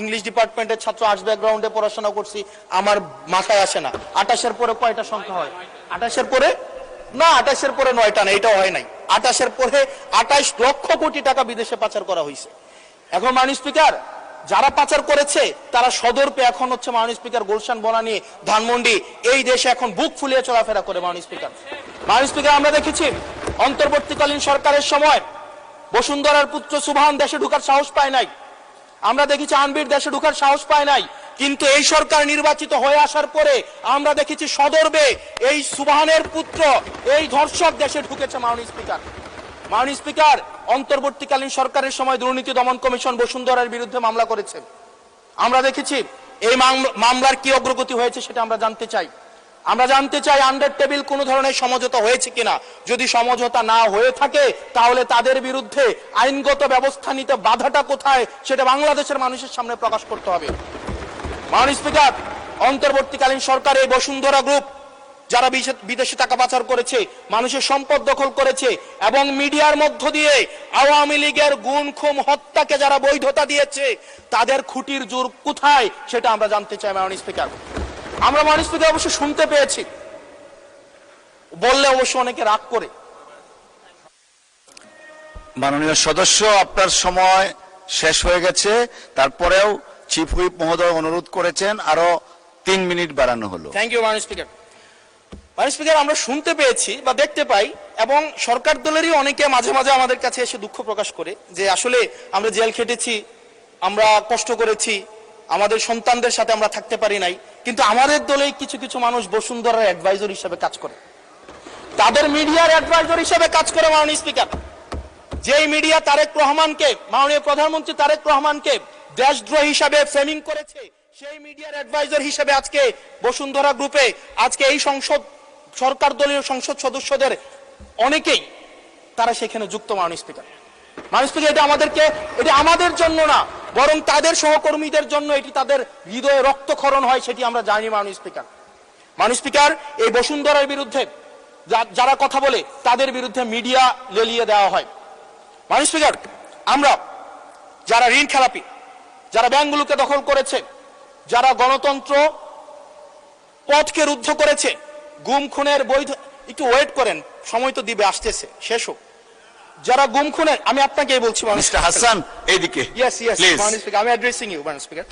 English ডিপার্টমেন্টের ছাত্র, arts ব্যাকগ্রাউন্ডে পড়াশোনা করছি, আমার মাথায় আসে না 28-এর পরে কয়টা সংখ্যা হয়? 28-এর পরে না, 28-এর পরে 9টা না, এটাও হয় নাই। 28-এর পরে 28 লক্ষ কোটি টাকা বিদেশে পাচার করা হয়েছে। এখন মাননীয় স্পিকার, যারা পাচার করেছে তারা সদর্পে এখন হচ্ছে মাননীয় স্পিকার গুলশান, বনানী, ধানমন্ডি এই দেশে এখন বুক ফুলিয়ে চলাফেরা করে। মাননীয় স্পিকার, আমরা দেখেছি অন্তর্বর্তীকালীন সরকারের সময় বসুন্ধরার পুত্র সুবহান দেশে ঢোকার সাহস পায় নাই, আমরা দেখেছি আনবির দেশে ঢোকার সাহস পায় নাই। কিন্তু এই সরকার নির্বাচিত হয়ে আসার পরে আমরা দেখেছি সদর্বে এই সুবহানের পুত্র, এই ধর্ষক দেশে ঢুকেছে। মাননীয় স্পিকার, অন্তর্বর্তীকালীন সরকারের সময় দুর্নীতি দমন কমিশন বসুন্ধরার বিরুদ্ধে মামলা করেছে। আমরা দেখেছি এই মামলার কি অগ্রগতি হয়েছে সেটা আমরা জানতে চাই। আন্ডার টেবিল কোন ধরনের সমঝোতা হয়েছে কিনা। যদি সমঝোতা না হয়ে থাকে তাহলে তাদের বিরুদ্ধে আইনগত ব্যবস্থা নিতে বাধাটা কোথায় সেটা বাংলাদেশের মানুষের সামনে প্রকাশ করতে হবে। মাননীয় স্পিকার, অন্তর্বর্তীকালীন সরকার এই বসুন্ধরা গ্রুপ যারা বিদেশে টাকা পাচার করেছে, মানুষের সম্পদ দখল করেছে এবং মিডিয়ার মধ্য দিয়ে আওয়ামী লীগের গুম খুন হত্যাকে যারা বৈধতা দিয়েছে তাদের খুঁটির জোর কোথায় সেটা আমরা জানতে চাই। মাননীয় স্পিকার, আমরা মাননীয় স্পিকার অবশ্য শুনতে পেয়েছি, বললে অবশ্য অনেকে রাগ করে। মাননীয় সদস্য, আপনার সময় শেষ হয়ে গেছে, তারপরেও চিফ হুইপ মহোদয় অনুরোধ করেছেন আরো 3 মিনিট বাড়ানো হলো। থ্যাংক ইউ মাননীয় স্পিকার। মাননীয় স্পিকার, আমরা শুনতে পেয়েছি বা দেখতে পাই এবং সরকার দলেরই অনেকে মাঝে মাঝে আমাদের কাছে এসে দুঃখ প্রকাশ করে যে আসলে আমরা জেল খেটেছি, আমরা কষ্ট করেছি, আমাদের সন্তানদের সাথে আমরা থাকতে পারি নাই, কিন্তু আমাদের দলেই কিছু কিছু মানুষ বসুন্ধরার অ্যাডভাইজর হিসেবে কাজ করে, তাদের মিডিয়ার অ্যাডভাইজর হিসেবে কাজ করে। মাননীয় স্পিকার, যেই মিডিয়া তারেক রহমানকে, মাননীয় প্রধানমন্ত্রী তারেক রহমানকে দেশদ্রোহী হিসাবে ফ্রেমিং করেছে, সেই মিডিয়ার অ্যাডভাইজর হিসেবে আজকে বসুন্ধরা গ্রুপে আজকে এই সরকার দলীয় সংসদ সদস্যদের অনেকেই তারা সেখানে যুক্ত। মাননীয় স্পিকার, এটা আমাদের জন্য না, বরং তাদের সহকর্মীদের জন্য এটি তাদের হৃদয়ে রক্তক্ষরণ হয়, সেটি আমরা জানি। মাননীয় স্পিকার, এই বসুন্ধরার বিরুদ্ধে যারা কথা বলে তাদের বিরুদ্ধে মিডিয়া লেলিয়ে দেওয়া হয়। মাননীয় স্পিকার, আমরা যারা ঋণ খেলাপি, যারা ব্যাংকগুলোকে দখল করেছে, যারা গণতন্ত্র পথকে রুদ্ধ করেছে, গুম খুনের বৈধ, একটু ওয়েট করেন, সময় তো দিবে, আসতেছে, শেষ হোক। যারা গুম খুনের, আমি আপনাকে বলছি মিস্টার হাসান এইদিকে, ইয়েস মাননীয় স্পিকার, আমি অ্যাড্রেসিং ইউ মাননীয় স্পিকার।